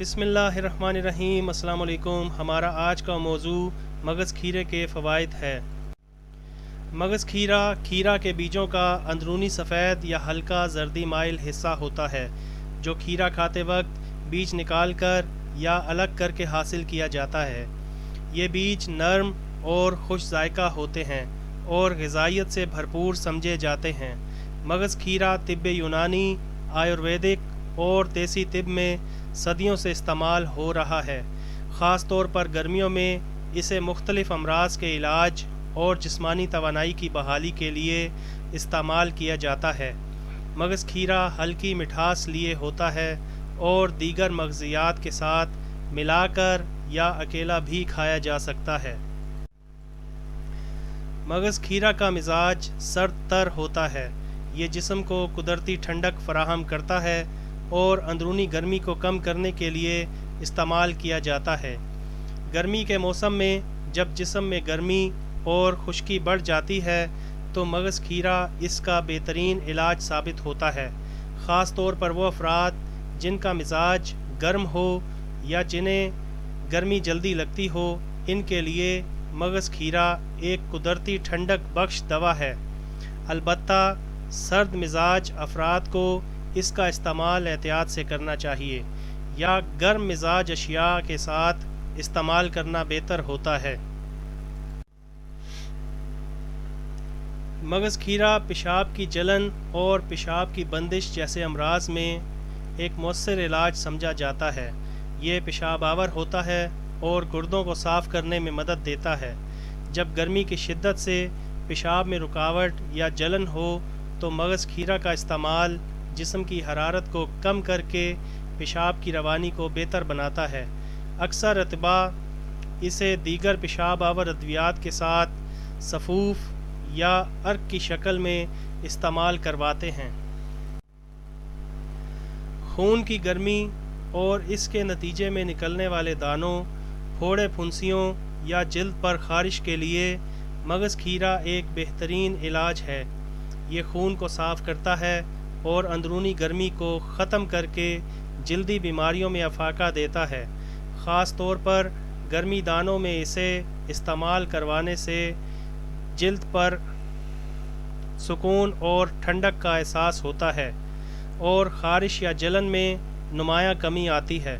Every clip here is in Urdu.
بسم اللہ الرحمن الرحیم۔ السلام علیکم۔ ہمارا آج کا موضوع مغز کھیرے کے فوائد ہے۔ مغز کھیرا کے بیجوں کا اندرونی سفید یا ہلکا زردی مائل حصہ ہوتا ہے جو کھیرا کھاتے وقت بیج نکال کر یا الگ کر کے حاصل کیا جاتا ہے۔ یہ بیج نرم اور خوش ذائقہ ہوتے ہیں اور غذائیت سے بھرپور سمجھے جاتے ہیں۔ مغز کھیرا طب یونانی، آیورویدک اور دیسی طب میں صدیوں سے استعمال ہو رہا ہے۔ خاص طور پر گرمیوں میں اسے مختلف امراض کے علاج اور جسمانی توانائی کی بحالی کے لیے استعمال کیا جاتا ہے۔ مغز کھیرا ہلکی مٹھاس لیے ہوتا ہے اور دیگر مغزیات کے ساتھ ملا کر یا اکیلا بھی کھایا جا سکتا ہے۔ مغز کھیرا کا مزاج سرد تر ہوتا ہے۔ یہ جسم کو قدرتی ٹھنڈک فراہم کرتا ہے اور اندرونی گرمی کو کم کرنے کے لیے استعمال کیا جاتا ہے۔ گرمی کے موسم میں جب جسم میں گرمی اور خشکی بڑھ جاتی ہے تو مغز کھیرا اس کا بہترین علاج ثابت ہوتا ہے۔ خاص طور پر وہ افراد جن کا مزاج گرم ہو یا جنہیں گرمی جلدی لگتی ہو، ان کے لیے مغز کھیرا ایک قدرتی ٹھنڈک بخش دوا ہے۔ البتہ سرد مزاج افراد کو اس کا استعمال احتیاط سے کرنا چاہیے یا گرم مزاج اشیاء کے ساتھ استعمال کرنا بہتر ہوتا ہے۔ مغز کھیرا پیشاب کی جلن اور پیشاب کی بندش جیسے امراض میں ایک مؤثر علاج سمجھا جاتا ہے۔ یہ پیشاب آور ہوتا ہے اور گردوں کو صاف کرنے میں مدد دیتا ہے۔ جب گرمی کی شدت سے پیشاب میں رکاوٹ یا جلن ہو تو مغز کھیرا کا استعمال جسم کی حرارت کو کم کر کے پیشاب کی روانی کو بہتر بناتا ہے۔ اکثر اطباء اسے دیگر پیشاب آور ادویات کے ساتھ سفوف یا عرق کی شکل میں استعمال کرواتے ہیں۔ خون کی گرمی اور اس کے نتیجے میں نکلنے والے دانوں، پھوڑے پھنسیوں یا جلد پر خارش کے لیے مغز کھیرا ایک بہترین علاج ہے۔ یہ خون کو صاف کرتا ہے اور اندرونی گرمی کو ختم کر کے جلدی بیماریوں میں افاقہ دیتا ہے۔ خاص طور پر گرمی دانوں میں اسے استعمال کروانے سے جلد پر سکون اور ٹھنڈک کا احساس ہوتا ہے اور خارش یا جلن میں نمایاں کمی آتی ہے۔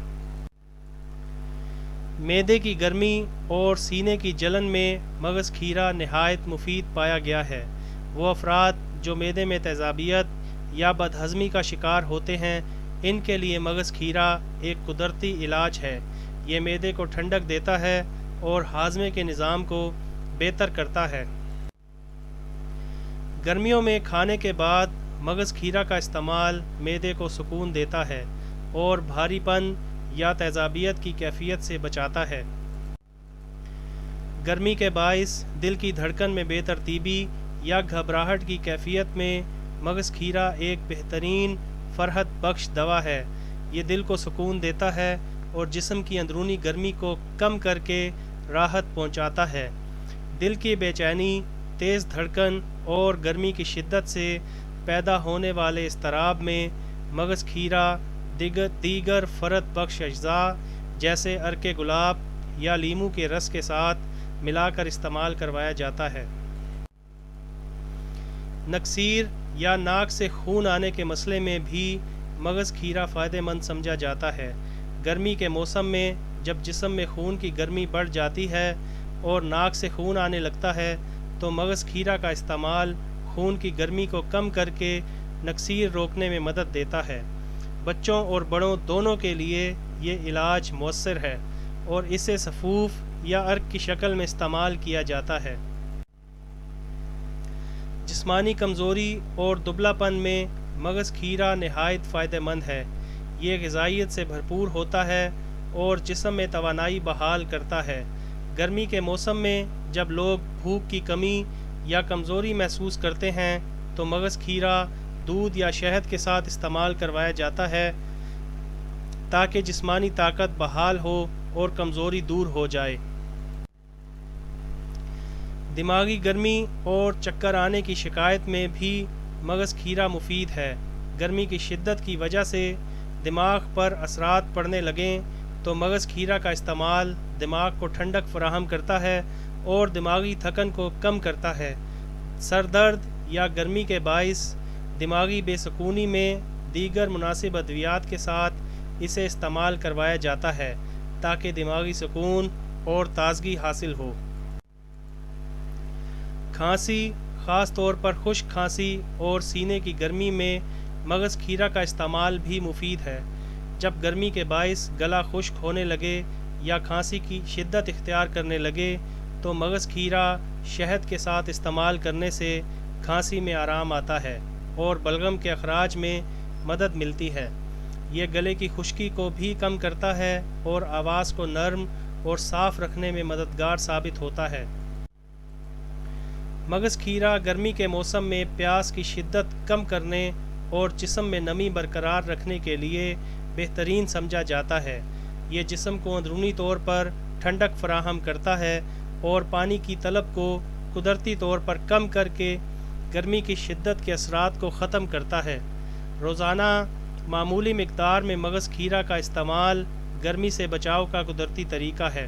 معدے کی گرمی اور سینے کی جلن میں مغز کھیرا نہایت مفید پایا گیا ہے۔ وہ افراد جو معدے میں تیزابیت یا بدہضمی کا شکار ہوتے ہیں، ان کے لیے مغز کھیرا ایک قدرتی علاج ہے۔ یہ معدے کو ٹھنڈک دیتا ہے اور ہاضمے کے نظام کو بہتر کرتا ہے۔ گرمیوں میں کھانے کے بعد مغز کھیرا کا استعمال معدے کو سکون دیتا ہے اور بھاری پن یا تیزابیت کی کیفیت سے بچاتا ہے۔ گرمی کے باعث دل کی دھڑکن میں بے ترتیبی یا گھبراہٹ کی کیفیت میں مغز کھیرا ایک بہترین فرحت بخش دوا ہے۔ یہ دل کو سکون دیتا ہے اور جسم کی اندرونی گرمی کو کم کر کے راحت پہنچاتا ہے۔ دل کی بے چینی، تیز دھڑکن اور گرمی کی شدت سے پیدا ہونے والے اضطراب میں مغز کھیرا دیگر فرحت بخش اجزاء جیسے عرق گلاب یا لیموں کے رس کے ساتھ ملا کر استعمال کروایا جاتا ہے۔ نکسیر یا ناک سے خون آنے کے مسئلے میں بھی مغز کھیرا فائدہ مند سمجھا جاتا ہے۔ گرمی کے موسم میں جب جسم میں خون کی گرمی بڑھ جاتی ہے اور ناک سے خون آنے لگتا ہے تو مغز کھیرا کا استعمال خون کی گرمی کو کم کر کے نکسیر روکنے میں مدد دیتا ہے۔ بچوں اور بڑوں دونوں کے لیے یہ علاج مؤثر ہے اور اسے سفوف یا عرق کی شکل میں استعمال کیا جاتا ہے۔ جسمانی کمزوری اور دبلا پن میں مغز کھیرا نہایت فائدہ مند ہے۔ یہ غذائیت سے بھرپور ہوتا ہے اور جسم میں توانائی بحال کرتا ہے۔ گرمی کے موسم میں جب لوگ بھوک کی کمی یا کمزوری محسوس کرتے ہیں تو مغز کھیرا دودھ یا شہد کے ساتھ استعمال کروایا جاتا ہے تاکہ جسمانی طاقت بحال ہو اور کمزوری دور ہو جائے۔ دماغی گرمی اور چکر آنے کی شکایت میں بھی مغز کھیرا مفید ہے۔ گرمی کی شدت کی وجہ سے دماغ پر اثرات پڑنے لگیں تو مغز کھیرہ کا استعمال دماغ کو ٹھنڈک فراہم کرتا ہے اور دماغی تھکن کو کم کرتا ہے۔ سر درد یا گرمی کے باعث دماغی بے سکونی میں دیگر مناسب ادویات کے ساتھ اسے استعمال کروایا جاتا ہے تاکہ دماغی سکون اور تازگی حاصل ہو۔ کھانسی، خاص طور پر خشک کھانسی اور سینے کی گرمی میں مغز کھیرہ کا استعمال بھی مفید ہے۔ جب گرمی کے باعث گلا خشک ہونے لگے یا کھانسی کی شدت اختیار کرنے لگے تو مغز کھیرہ شہد کے ساتھ استعمال کرنے سے کھانسی میں آرام آتا ہے اور بلغم کے اخراج میں مدد ملتی ہے۔ یہ گلے کی خشکی کو بھی کم کرتا ہے اور آواز کو نرم اور صاف رکھنے میں مددگار ثابت ہوتا ہے۔ مغز کھیرہ گرمی کے موسم میں پیاس کی شدت کم کرنے اور جسم میں نمی برقرار رکھنے کے لیے بہترین سمجھا جاتا ہے۔ یہ جسم کو اندرونی طور پر ٹھنڈک فراہم کرتا ہے اور پانی کی طلب کو قدرتی طور پر کم کر کے گرمی کی شدت کے اثرات کو ختم کرتا ہے۔ روزانہ معمولی مقدار میں مغز کھیرہ کا استعمال گرمی سے بچاؤ کا قدرتی طریقہ ہے۔